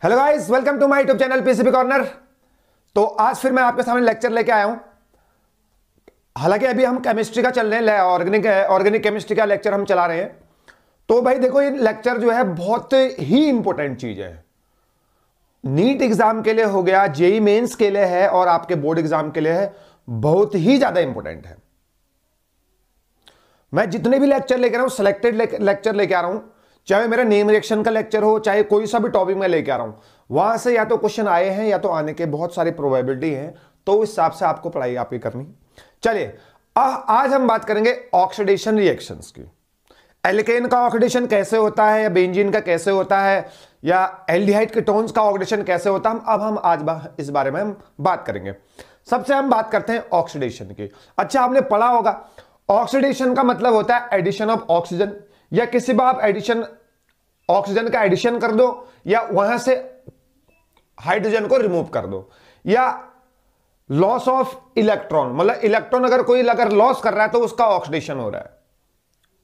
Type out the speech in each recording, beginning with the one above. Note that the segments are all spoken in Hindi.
Hello guys, welcome to my YouTube channel PCB corner. तो आज फिर मैं आपके सामने लेक्चर लेके आया हूं। हालांकि अभी हम केमिस्ट्री का चल रहे हैं, ऑर्गेनिक केमिस्ट्री का लेक्चर हम चला रहे हैं। तो भाई देखो, ये लेक्चर जो है बहुत ही इंपॉर्टेंट चीज है। नीट एग्जाम के लिए हो गया, जेई मेंस के लिए है और आपके बोर्ड एग्जाम के लिए है, बहुत ही ज्यादा इंपॉर्टेंट है। मैं जितने भी लेक्चर लेके आ रहा हूं, सिलेक्टेड लेक्चर लेके आ रहा हूं, चाहे मेरा नेम रिएक्शन का लेक्चर हो, चाहे कोई सा भी टॉपिक मैं लेके आ रहा हूं, वहां से या तो क्वेश्चन आए हैं या तो आने के बहुत सारी प्रोबेबिलिटी है। तो उस हिसाब से आपको पढ़ाई आप ही करनी। चलिए, आज हम बात करेंगे ऑक्सीडेशन रिएक्शंस की। एल्केन का ऑक्सीडेशन कैसे होता है, या बेंजीन का कैसे होता है, या एल्डिहाइड कीटोन्स का ऑक्सीडेशन कैसे होता है, हम आज इस बारे में हम बात करेंगे। सबसे हम बात करते हैं ऑक्सीडेशन की। अच्छा, आपने पढ़ा होगा ऑक्सीडेशन का मतलब होता है एडिशन ऑफ ऑक्सीजन, या किसी भी आप एडिशन ऑक्सीजन का एडिशन कर दो, या वहां से हाइड्रोजन को रिमूव कर दो, या लॉस ऑफ इलेक्ट्रॉन, मतलब इलेक्ट्रॉन अगर लॉस कर रहा है तो उसका ऑक्सीडेशन हो रहा है।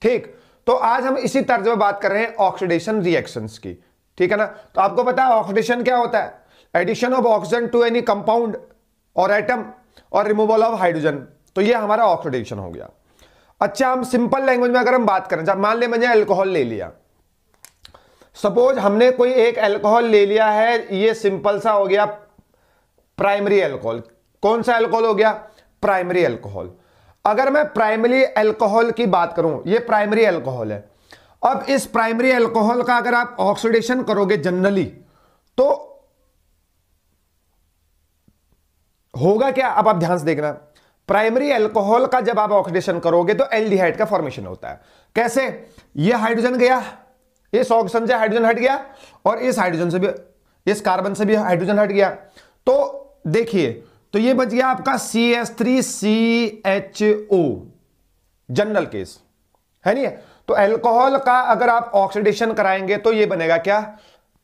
ठीक, तो आज हम इसी तर्ज में बात कर रहे हैं ऑक्सीडेशन रिएक्शंस की। ठीक है ना। तो आपको पता है ऑक्सीडेशन क्या होता है? Addition of oxygen to any compound और एटम और रिमूवल ऑफ हाइड्रोजन। तो ये हमारा ऑक्सीडेशन हो गया। अच्छा, हम सिंपल लैंग्वेज में अगर हम बात करें, जब मान ले मैंने अल्कोहल ले लिया, सपोज हमने कोई एक अल्कोहल ले लिया है, ये सिंपल सा हो गया प्राइमरी अल्कोहल। कौन सा अल्कोहल हो गया? Primary alcohol. अगर मैं प्राइमरी अल्कोहल की बात करूं, ये प्राइमरी अल्कोहल है। अब इस प्राइमरी अल्कोहल का अगर आप ऑक्सीडेशन करोगे जनरली, तो होगा क्या? अब आप ध्यान से देखना, प्राइमरी अल्कोहल का जब आप ऑक्सीडेशन करोगे तो एल्डिहाइड का फॉर्मेशन होता है। कैसे? ये हाइड्रोजन गया, इस ऑक्सीजन से हाइड्रोजन हट गया, और इस हाइड्रोजन से भी, इस कार्बन से भी हाइड्रोजन हट गया। तो देखिए, तो ये बच गया आपका CH3CHO, जनरल केस है नहीं है। तो अल्कोहल का अगर आप ऑक्सीडेशन कराएंगे तो ये बनेगा क्या?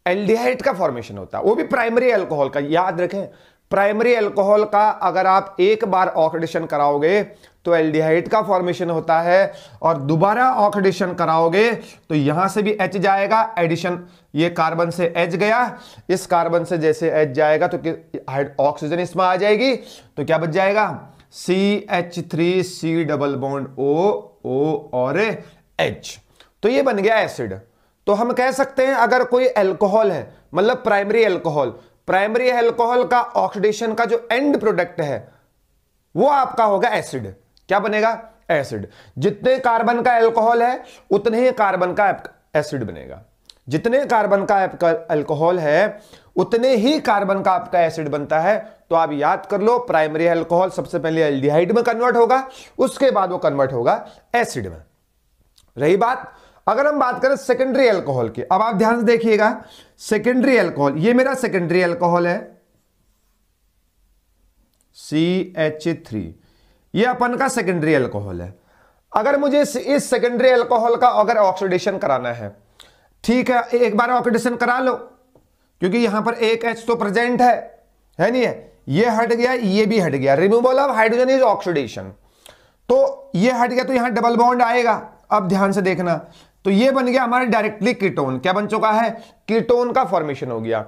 एल्डिहाइड का फॉर्मेशन होता है, वो भी प्राइमरी अल्कोहल का। याद रखें, प्राइमरी अल्कोहल का अगर आप एक बार ऑक्सीडेशन कराओगे तो एल्डिहाइड का फॉर्मेशन होता है, और दोबारा ऑक्सीडेशन कराओगे तो यहां से भी H जाएगा, एडिशन, ये कार्बन से H गया, इस कार्बन से जैसे H जाएगा तो ऑक्सीजन इसमें आ जाएगी, तो क्या बच जाएगा? CH3C डबल बॉन्ड O और H। तो ये बन गया एसिड। तो हम कह सकते हैं अगर कोई अल्कोहल है, मतलब प्राइमरी अल्कोहल का ऑक्सीडेशन का जो एंड प्रोडक्ट है वो आपका होगा एसिड। क्या बनेगा? एसिड। जितने कार्बन का अल्कोहल है उतने ही कार्बन का एसिड बनेगा। जितने कार्बन का अल्कोहल है उतने ही कार्बन का आपका एसिड बनता है। तो आप याद कर लो, प्राइमरी अल्कोहल सबसे पहले एल्डिहाइड में कन्वर्ट होगा, उसके बाद वो कन्वर्ट होगा एसिड में। रही बात, अगर हम बात करें सेकेंडरी अल्कोहल की, अब आप ध्यान से देखिएगा, सेकेंडरी अल्कोहल, ये मेरा सेकेंडरी अल्कोहल है CH3, ये अपन का सेकेंडरी अल्कोहल है। अगर मुझे इस सेकेंडरी अल्कोहल का अगर ऑक्सीडेशन कराना है, ठीक है, एक बार ऑक्सीडेशन करा लो, क्योंकि यहां पर एक H तो प्रेजेंट है नहीं है, ये हट गया, ये भी हट गया, removal of hydrogen is oxidation. तो ये हट गया तो यहां डबल बॉन्ड आएगा। अब ध्यान से देखना, तो ये बन गया हमारे डायरेक्टली कीटोन। क्या बन चुका है? कीटोन का फॉर्मेशन हो गया।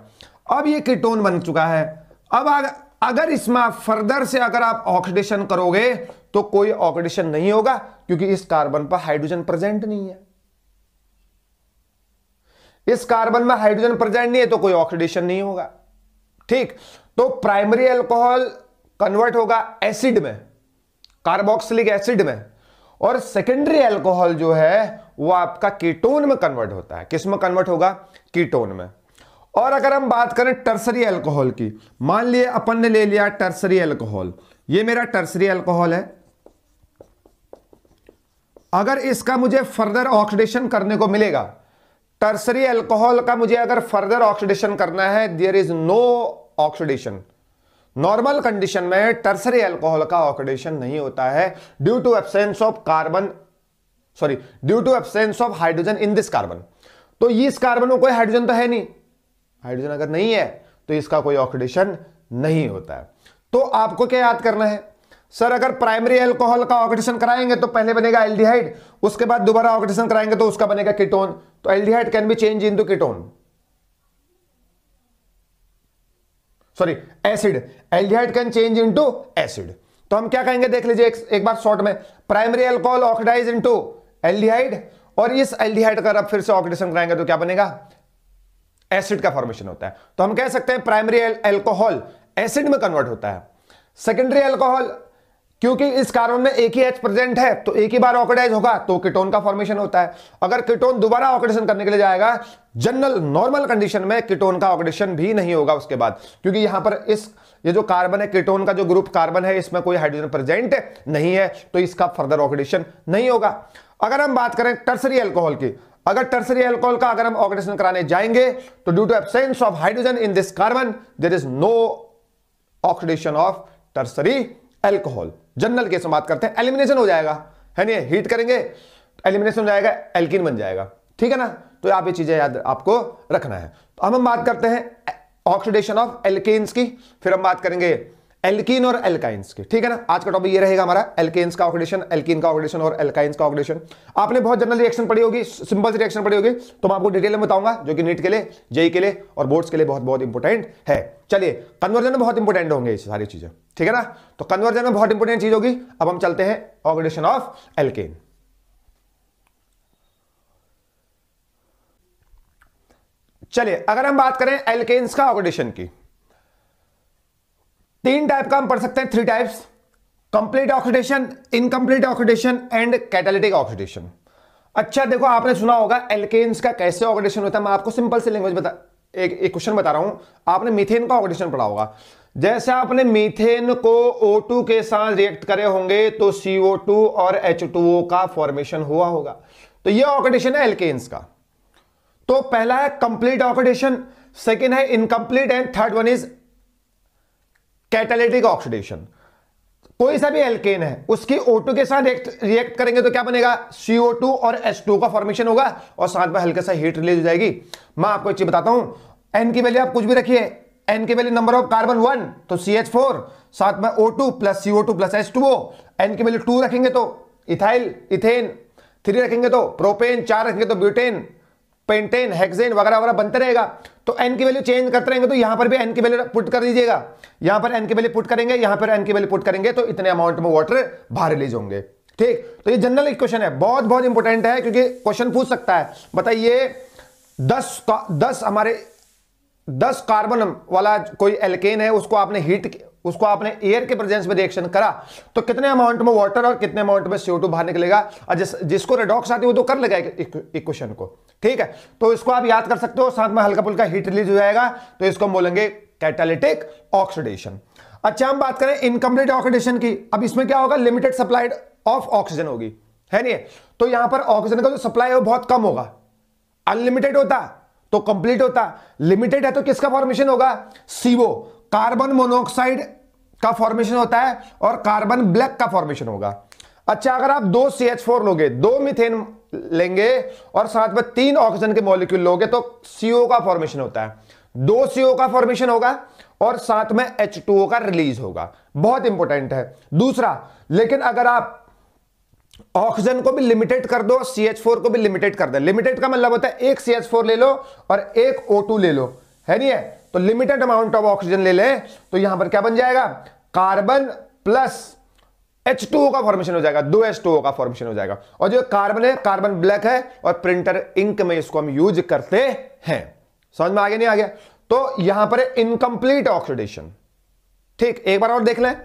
अब ये कीटोन बन चुका है। अब अगर इसमें फर्दर से अगर आप ऑक्सीडेशन करोगे तो कोई ऑक्सीडेशन नहीं होगा, क्योंकि इस कार्बन पर हाइड्रोजन प्रेजेंट नहीं है। इस कार्बन में हाइड्रोजन प्रेजेंट नहीं है तो कोई ऑक्सीडेशन नहीं होगा। ठीक, तो प्राइमरी अल्कोहल कन्वर्ट होगा एसिड में, कार्बोक्सिलिक एसिड में, और सेकेंडरी अल्कोहल जो है वो आपका कीटोन में कन्वर्ट होता है। किस में कन्वर्ट होगा? कीटोन में। और अगर हम बात करें टर्सरी अल्कोहल की, मान लिए अपन ने ले लिया टर्सरी अल्कोहल, ये मेरा टर्सरी अल्कोहल है। अगर इसका मुझे फर्दर ऑक्सीडेशन करने को मिलेगा, टर्सरी अल्कोहल का मुझे अगर फर्दर ऑक्सीडेशन करना है, there is no oxidation. Normal condition में टर्सरी अल्कोहल का ऑक्सीडेशन नहीं होता है, due to absence of hydrogen in this carbon. तो इस कार्बन में कोई हाइड्रोजन तो है नहीं, हाइड्रोजन अगर नहीं है तो इसका कोई ऑक्सीडेशन नहीं होता है। तो आपको क्या याद करना है? सर, अगर प्राइमरी अल्कोहल का ऑक्सीडेशन कराएंगे तो पहले बनेगा एल्डिहाइड, उसके बाद दोबारा ऑक्सीडेशन कराएंगे तो उसका बनेगा कीटोन। तो aldehyde can be change into ketone. Sorry acid, aldehyde can change into acid. तो हम क्या कहेंगे देख लीजिए एक बार शॉर्ट में, primary alcohol oxidise into aldehyde, और इस एल्डिहाइड का अब फिर से ऑक्सीडेशन कराएंगे तो क्या बनेगा, एसिड का फॉर्मेशन होता है। तो हम कह सकते हैं प्राइमरी अल्कोहल एसिड में कन्वर्ट होता है। सेकेंडरी अल्कोहल, क्योंकि इस कार्बन में एक ही H प्रेजेंट है तो एक ही बार ऑक्सीडाइज होगा तो कीटोन का फॉर्मेशन होता है। अगर कीटोन दोबारा ऑक्सीडेशन करने के लिए जाएगा, जनरल नॉर्मल कंडीशन में कीटोन का ऑक्सीडेशन भी नहीं होगा उसके बाद, क्योंकि यहां पर ये जो कार्बन है, कीटोन का जो ग्रुप कार्बन है, इसमें कोई हाइड्रोजन प्रेजेंट नहीं है तो इसका फर्दर ऑक्सीडेशन नहीं होगा। अगर हम बात करें टर्सरी अल्कोहल की, अगर टर्सरी अल्कोहल का अगर हम ऑक्सीडेशन कराने जाएंगे तो due to absence of hydrogen in this carbon there is no oxidation of tertiary alcohol. General case में बात करते हैं, एलिमिनेशन हो जाएगा, है नहीं, हीट करेंगे एलिमिनेशन हो जाएगा, एल्कीन बन जाएगा, ठीक है ना। तो आप ये चीजें याद आपको रखना है। तो हम बात करते हैं ऑक्सीडेशन ऑफ एल्केन्स की, फिर हम बात करेंगे एल्कीन और एल्काइंस की, ठीक है ना। आज का टॉपिक ये रहेगा हमारा, एल्केन्स का ऑक्सीडेशन, एल्कीन का ऑक्सीडेशन और एल्काइंस का ऑक्सीडेशन। आपने बहुत जनरल रिएक्शन पढ़ी होगी, सिंपल रिएक्शन पढ़ी होगी, तो मैं आपको डिटेल में बताऊंगा, जो कि नीट के लिए, जेई के लिए और बोर्ड्स के लिए बहुत बहुत इंपॉर्टेंट है। चलिए, कन्वर्जन में बहुत इंपॉर्टेंट होंगे ये सारी चीजें, ठीक है ना। तो कन्वर्जन में बहुत इंपॉर्टेंट चीज होगी। अब हम चलते हैं ऑक्सीडेशन ऑफ एल्केन। चलिए, अगर हम बात करें एल्केन्स का ऑक्सीडेशन की, तीन टाइप का हम पढ़ सकते हैं, 3 types, complete oxidation, incomplete oxidation and catalytic oxidation. अच्छा देखो, आपने सुना होगा एल्केन्स का कैसे ऑक्सीडेशन होता है। मैं आपको सिंपल से लैंग्वेज एक क्वेश्चन बता रहा हूं। आपने मीथेन का ऑक्सीडेशन पढ़ा होगा। जैसे आपने मीथेन को O2 के साथ रिएक्ट करे होंगे तो CO2 और H2O का फॉर्मेशन हुआ होगा। तो यह ऑक्सीडेशन है एल्केन्स का। तो पहला है कंप्लीट ऑक्सीडेशन, सेकेंड है incomplete and third one is catalytic oxidation. कोई सा भी एल्केन है, उसकी O2 के साथ रिएक्ट करेंगे तो क्या बनेगा, CO2 और H2O का फॉर्मेशन होगा और साथ में हल्का सा हीट रिलीज हो जाएगी। मैं आपको एक चीज बताता हूं, N की वैल्यू आप कुछ भी रखिए, N की वैल्यू नंबर ऑफ कार्बन 1 तो CH4, साथ में O2 plus CO2 plus H2O। N की वैल्यू 2 रखेंगे तो इथाइल इथेन, 3 रखेंगे तो प्रोपेन, 4 रखेंगे तो ब्यूटेन, पेंटेन, हेक्सेन वगैरह वगैरह बनते रहेगा। तो n की वैल्यू चेंज करते रहेंगे तो यहां पर भी n की वैल्यू पुट कर दीजिएगा, यहां पर n की वैल्यू पुट करेंगे, यहां पर n की वैल्यू पुट करेंगे तो इतने अमाउंट में वाटर बाहर रिलीज होंगे। ठीक, तो ये जनरल इक्वेशन है, बहुत बहुत इंपॉर्टेंट है क्योंकि क्वेश्चन पूछ सकता है। बताइए 10 कार्बन वाला कोई एल्केन है, उसको आपने एयर के प्रेजेंस में रिएक्शन करा तो कितने अमाउंट में वाटर और कितने अमाउंट में CO2 बाहर निकलेगा। और जिसको रेडॉक्स आती है वो तो कर लेगा इक्वेशन को, ठीक है। तो इसको आप याद कर सकते हो, साथ में हल्का फुल्का हीट रिलीज हो जाएगा तो इसको हम बोलेंगे कैटालिटिक ऑक्सीडेशन। अच्छा, हम बात करें इनकम्प्लीट ऑक्सीडेशन की। अब इसमें क्या होगा, लिमिटेड सप्लाई ऑफ ऑक्सीजन होगी, है नहीं। तो यहां पर ऑक्सीजन का जो सप्लाई है वो बहुत कम होगा। अनलिमिटेड होता तो कंप्लीट होता, लिमिटेड है तो किसका फॉर्मेशन होगा, CO, कार्बन मोनोऑक्साइड का फॉर्मेशन होता है और कार्बन ब्लैक का फॉर्मेशन होगा। अच्छा, अगर आप 2 CH4 लोगे, 2 मीथेन लेंगे और साथ में 3 ऑक्सीजन के मॉलिक्यूल लोगे तो CO का फॉर्मेशन होता है, 2 CO का फॉर्मेशन होगा और साथ में H2O का रिलीज होगा। बहुत इंपॉर्टेंट है। दूसरा, लेकिन अगर आप ऑक्सीजन को भी लिमिटेड कर दो, CH4 को भी लिमिटेड कर दे, लिमिटेड का मतलब होता है एक CH4 ले लो और एक O2 ले लो, है नहीं है। तो लिमिटेड अमाउंट ऑफ ऑक्सीजन ले ले तो यहां पर क्या बन जाएगा, कार्बन प्लस H2O का फॉर्मेशन हो जाएगा, 2 H2O का फॉर्मेशन हो जाएगा। और जो कार्बन है, कार्बन ब्लैक है और प्रिंटर इंक में इसको हम यूज करते हैं। समझ में आ गया नहीं आ गया। तो यहां पर इनकंप्लीट ऑक्सीडेशन। ठीक, एक बार और देख लें।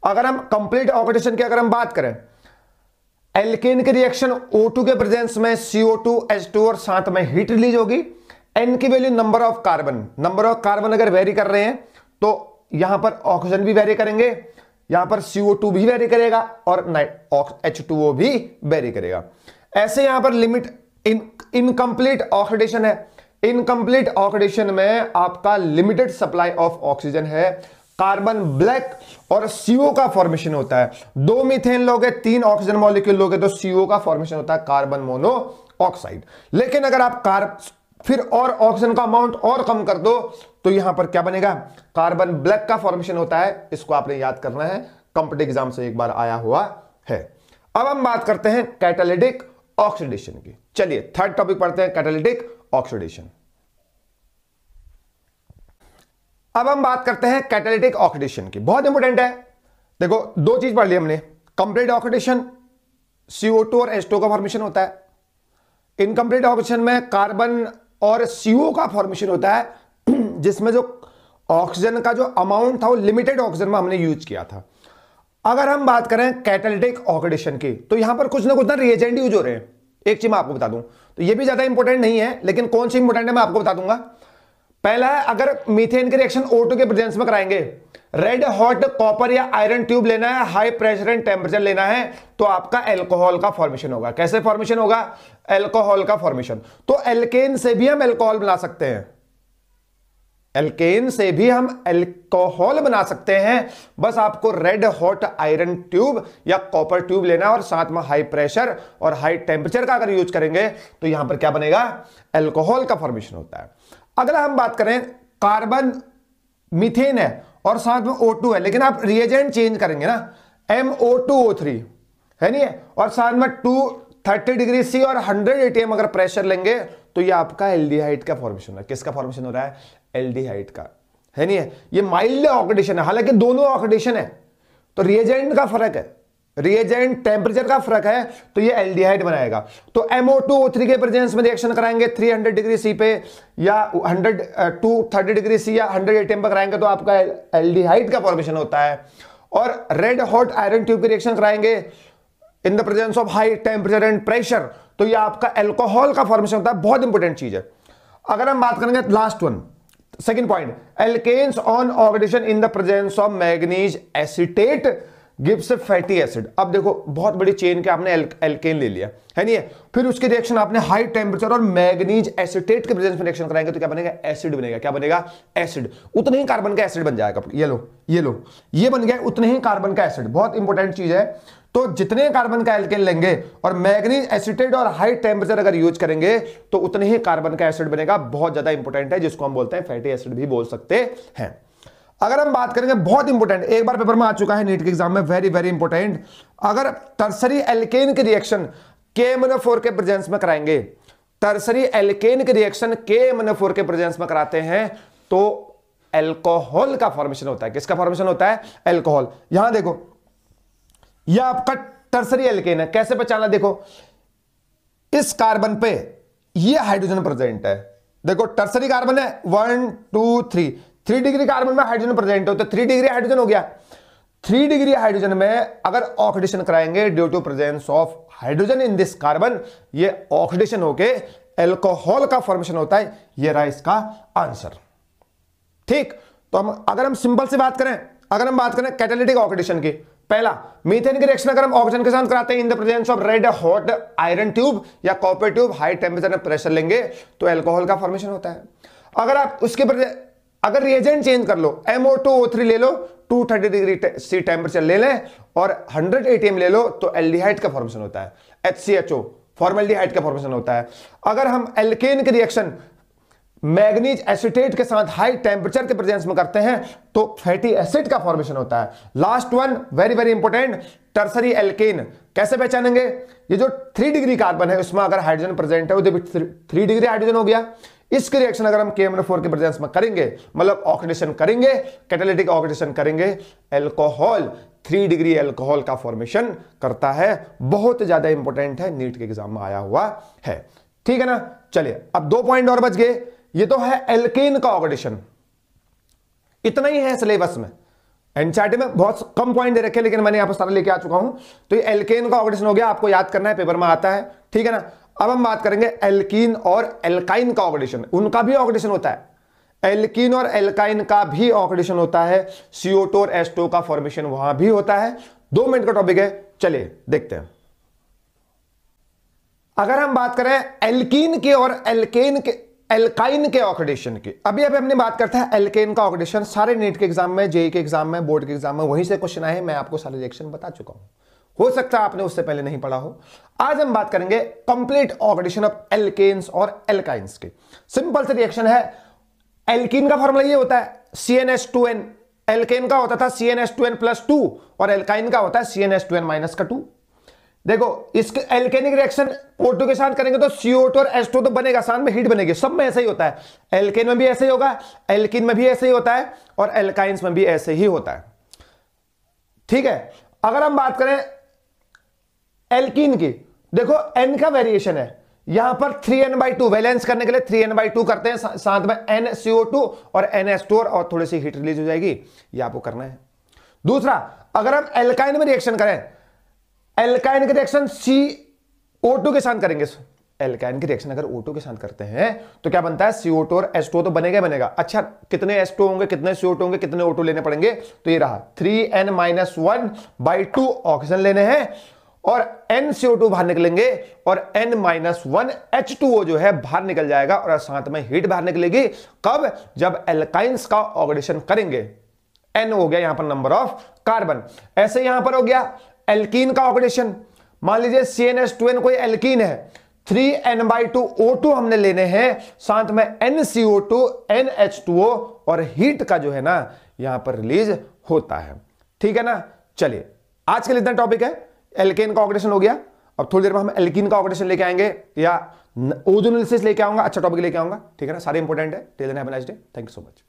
अगर हम कंप्लीट ऑक्सीडेशन की अगर हम बात करें, एल्केन की रिएक्शन O2 के प्रेजेंस में CO2 H2 और साथ में हीट रिलीज होगी। N की वैल्यू नंबर ऑफ कार्बन अगर वेरी कर रहे हैं तो यहां पर ऑक्सीजन भी वेरी करेंगे, यहां पर CO2 भी वेरी करेगा और H2O भी वेरी करेगा। ऐसे यहां पर लिमिट इनकंप्लीट ऑक्सीडेशन है। इनकंप्लीट ऑक्सीडेशन में आपका लिमिटेड सप्लाई ऑफ ऑक्सीजन है, कार्बन ब्लैक और CO का फॉर्मेशन होता है। 2 मीथेन लोगे, 3 ऑक्सीजन मॉलिक्यूल लोगे तो CO का फॉर्मेशन होता है, कार्बन मोनोऑक्साइड। लेकिन अगर आप फिर और ऑक्सीजन का अमाउंट और कम कर दो तो यहां पर क्या बनेगा, कार्बन ब्लैक का फॉर्मेशन होता है। इसको आपने याद करना है, कॉम्पिटिटिव एग्जाम से एक बार आया हुआ है। अब हम बात करते हैं कैटालिटिक ऑक्सीडेशन की। चलिए थर्ड टॉपिक पढ़ते हैं, कैटालिटिक ऑक्सीडेशन। अब हम बात करते हैं कैटालिटिक ऑक्सीडेशन की, बहुत इंपॉर्टेंट है। देखो दो चीज पढ़ ली हमने, कंप्लीट ऑक्सीडेशन CO2 और H2 का फॉर्मेशन होता है, इनकम्प्लीट ऑक्सीडेशन में कार्बन और CO का फॉर्मेशन होता है, जिसमें जो ऑक्सीजन का जो अमाउंट था वो लिमिटेड ऑक्सीजन में हमने यूज किया था। अगर हम बात करें कैटालिटिक ऑक्सीडेशन की, तो यहां पर कुछ ना रिएजेंट यूज हो रहे हैं। एक चीज मैं आपको बता दूं, तो ये भी ज्यादा इंपॉर्टेंट नहीं है, लेकिन कौन सी इंपॉर्टेंट है मैं आपको बता दूंगा। पहला है, अगर मीथेन के रिएक्शन O2 के प्रेजेंस में कराएंगे, रेड हॉट कॉपर या आयरन ट्यूब लेना है, हाई प्रेशर एंड टेम्परेचर लेना है, तो आपका एल्कोहल का फॉर्मेशन होगा। कैसे फॉर्मेशन होगा? एल्कोहल का फॉर्मेशन। तो एल्केन से भी हम एल्कोहल बना सकते हैं, एल्केन से भी हम एल्कोहल बना सकते हैं। बस आपको रेड हॉट आयरन ट्यूब या कॉपर ट्यूब लेना है और साथ में हाई प्रेशर और हाई टेम्परेचर का अगर यूज करेंगे तो यहां पर क्या बनेगा? एल्कोहल का फॉर्मेशन होता है। अगला हम बात करें, कार्बन मीथेन है और साथ में O2 है, लेकिन आप रिएजेंट चेंज करेंगे ना, MO2O3 है नहीं है, और साथ में 230 डिग्री C और 100 ATM अगर प्रेशर लेंगे तो ये आपका एल्डिहाइड का फॉर्मेशन है। किसका फॉर्मेशन हो रहा है? एल्डिहाइड का, है नहीं है। ये माइल्ड ऑक्सीडेशन है, हालांकि दोनों ऑक्सीडेशन है, तो रिएजेंट का फर्क है, रिएजेंट टेम्परेचर का फर्क है, तो ये एल्डिहाइड बनाएगा। तो MO2O3 के प्रेजेंस में रिएक्शन कराएंगे 300 डिग्री C पे या 230 डिग्री C या 100 ATM पर कराएंगे तो आपका एल्डिहाइड का फॉर्मेशन होता है। और रेड हॉट आयरन ट्यूब के रिएक्शन कराएंगे इन the presence of high temperature and pressure, तो ये आपका एल्कोहल का फॉर्मेशन होता है। बहुत इंपॉर्टेंट चीज है। अगर हम बात करेंगे last one, second point, alkenes on oxidation in the presence of manganese acetate gives fatty acid. अब देखो बहुत बड़ी चेन के आपने एल्केन ले लिया, है नहीं है, फिर उसके रिएक्शन आपने हाई टेम्परेचर और मैग्नीज एसीटेट के प्रेजेंस में रिएक्शन कराएंगे तो क्या बनेगा? एसिड बनेगा। क्या बनेगा? एसिड। उतने ही कार्बन का एसिड बन जाएगा। ये लो ये लो, ये बन गया उतने ही कार्बन का एसिड। बहुत इंपॉर्टेंट चीज है। तो जितने कार्बन का एल्केन लेंगे और मैग्नीज एसीटेट और हाई टेम्परेचर अगर यूज करेंगे तो उतने ही कार्बन का एसिड बनेगा। बहुत ज्यादा इंपॉर्टेंट है, जिसको हम बोलते हैं फैटी एसिड भी बोल सकते हैं। अगर हम बात करेंगे, बहुत इंपॉर्टेंट, एक बार पेपर में आ चुका है नीट के एग्जाम में, वेरी वेरी इंपॉर्टेंट, अगर टर्सरी एल्केन के रिएक्शन KMnO4 के प्रेजेंस में कराएंगे, टर्सरी एल्केन के रिएक्शन KMnO4 के प्रेजेंस में कराते हैं तो एल्कोहल का फॉर्मेशन होता है। किसका फॉर्मेशन होता है? एल्कोहल। यहां देखो, यह आपका टर्सरी एल्केन है। कैसे पहचाना? देखो इस कार्बन पे ये हाइड्रोजन प्रेजेंट है। देखो टर्सरी कार्बन है 1 2 3, 3 डिग्री कार्बन में हाइड्रोजन प्रेजेंट हो तो 3 डिग्री हाइड्रोजन हो गया। 3 डिग्री हाइड्रोजन में अगर ऑक्सीडेशन कराएंगे due to presence of hydrogen in this carbon, ये ऑक्सीडेशन होके एल्कोहल का फॉर्मेशन होता है। ये रहा इसका आंसर। ठीक, तो अगर हम सिंपल से बात करें, अगर हम बात करें कैटालिटिक ऑक्सीडेशन की, पहला मीथेन के रिएक्शन अगर हम ऑक्सीजन के साथ कराते हैं इन the presence of red hot iron tube या कॉपर ट्यूब, हाई टेम्परेचर में प्रेशर लेंगे तो एल्कोहल का फॉर्मेशन होता है। अगर आप उसके अगर रिएजेंट चेंज कर लो, MO2O3 ले लो, 230 डिग्री C टेम्परेचर ले लें और 100 ATM ले लो तो एल्डिहाइड का फॉर्मेशन होता है, HCHO फॉर्मल्डिहाइड का फॉर्मेशन होता है। अगर हम एल्केन के रिएक्शन मैग्नीज एसीटेट के साथ हाई टेम्परेचर के प्रेजेंस में करते हैं तो फैटी एसिड का फॉर्मेशन होता है। Last one very very important, tertiary alkene कैसे पहचानेंगे? ये जो 3 डिग्री कार्बन है उसमें अगर हाइड्रोजन प्रेजेंट है, वो 3 डिग्री हाइड्रोजन हो गया। इसके रिएक्शन अगर हम KMnO4 के प्रेजेंस में करेंगे, मतलब ऑक्सीडेशन करेंगे, कैटालिटिक ऑक्सीडेशन करेंगे, एल्कोहल 3 डिग्री एल्कोहल का फॉर्मेशन करता है। बहुत ज्यादा इंपॉर्टेंट है, नीट के एग्जाम में आया हुआ है। ठीक है ना? चलिए अब 2 पॉइंट और बच गए। ये तो है एल्केन का ऑक्सीडेशन, इतना ही है सिलेबस में। एनसीईआरटी में बहुत कम पॉइंट दे रखे, लेकिन मैंने यहां पर सारा लेके आ चुका हूं। तो ये एल्केन का ऑक्सीडेशन हो गया, आपको याद करना है, पेपर में आता है। ठीक है ना? अब हम बात करेंगे एल्कीन और एल्काइन का ऑक्सीडेशन। उनका भी ऑक्सीडेशन होता है, एल्कीन और एल्काइन का भी ऑक्सीडेशन होता है। CO2 और H2 का फॉर्मेशन वहां भी होता है। 2 मिनट का टॉपिक है, चलिए देखते हैं। अगर हम बात करें एल्कीन के और एल्काइन के ऑक्सीडेशन की, अभी हमने बात करते हैं एल्केन का ऑक्सीडेशन। सारे नीट के एग्जाम में, जेईई के एग्जाम में, बोर्ड के एग्जाम में वहीं से क्वेश्चन आए। मैं आपको सारे रिएक्शन बता चुका हूं, हो सकता है आपने उससे पहले नहीं पढ़ा हो। आज हम बात करेंगे कंप्लीट ऑक्सीडेशन ऑफ एल्केन्स और एल्काइंस के। सिंपल से रिएक्शन है, एल्कीन का फॉर्मूला ये होता है CnH2n, एल्केन का होता था CnH2n+2 और एल्काइन का होता है CnH2n- 2। देखो इसके एल्केनिक रिएक्शन O2 के साथ करेंगे तो CO2 और H2 तो बनेगा, साथ में हीट बनेगी, सब में ऐसा ही होता है। एल्केन में भी ऐसे ही होगा, एल्किन में भी ऐसे ही होता है और एल्काइंस में भी ऐसे ही होता है। ठीक है, अगर हम बात करें एल्कीन की, देखो N का वेरिएशन है, यहां पर 3n/2 वैलेंस करने के लिए 3n/2 करते हैं, साथ में NCO2 और NH2 और थोड़ी सी हीट रिलीज हो जाएगी, ये आपको करना है। दूसरा, अगर हम एल्काइन में रिएक्शन करें, एल्काइन के रिएक्शन CO2 के साथ करेंगे, एल्काइन की रिएक्शन अगर O2 के साथ करते हैं तो क्या बनता है, CO2 और H2 तो बनेगा बनेगा। अच्छा, कितने H2 होंगे, कितने CO2 होंगे, कितने O2 लेने पड़ेंगे, तो ये रहा 3n-1/2 ऑक्सीजन लेने हैं और NCO2 बाहर निकलेंगे और N-1 H2O जो है बाहर निकल जाएगा और साथ में हीट बाहर निकलेगी। कब, जब एल्काइंस का ऑक्सीडेशन करेंगे। N हो गया यहां पर नंबर ऑफ कार्बन। ऐसे यहां पर हो गया एल्कीन का ऑक्सीडेशन, मान लीजिए CnH2n कोई एल्कीन है, 3n/2 O2 हमने लेने हैं, साथ में NCO2 NH2O और हीट का जो है ना यहां पर रिलीज होता है। ठीक है ना, चलिए आज के लिए इतना टॉपिक है, एल्केन का ऑक्सीडेशन हो गया। अब थोड़ी देर में हम एल्कीन का ऑक्सीडेशन लेके आएंगे या ओजोनोलिसिस लेके आऊंगा, अच्छा टॉपिक लेके आऊंगा। ठीक है ना, सारे इंपॉर्टेंट है। Till then have a nice day, thank you so much.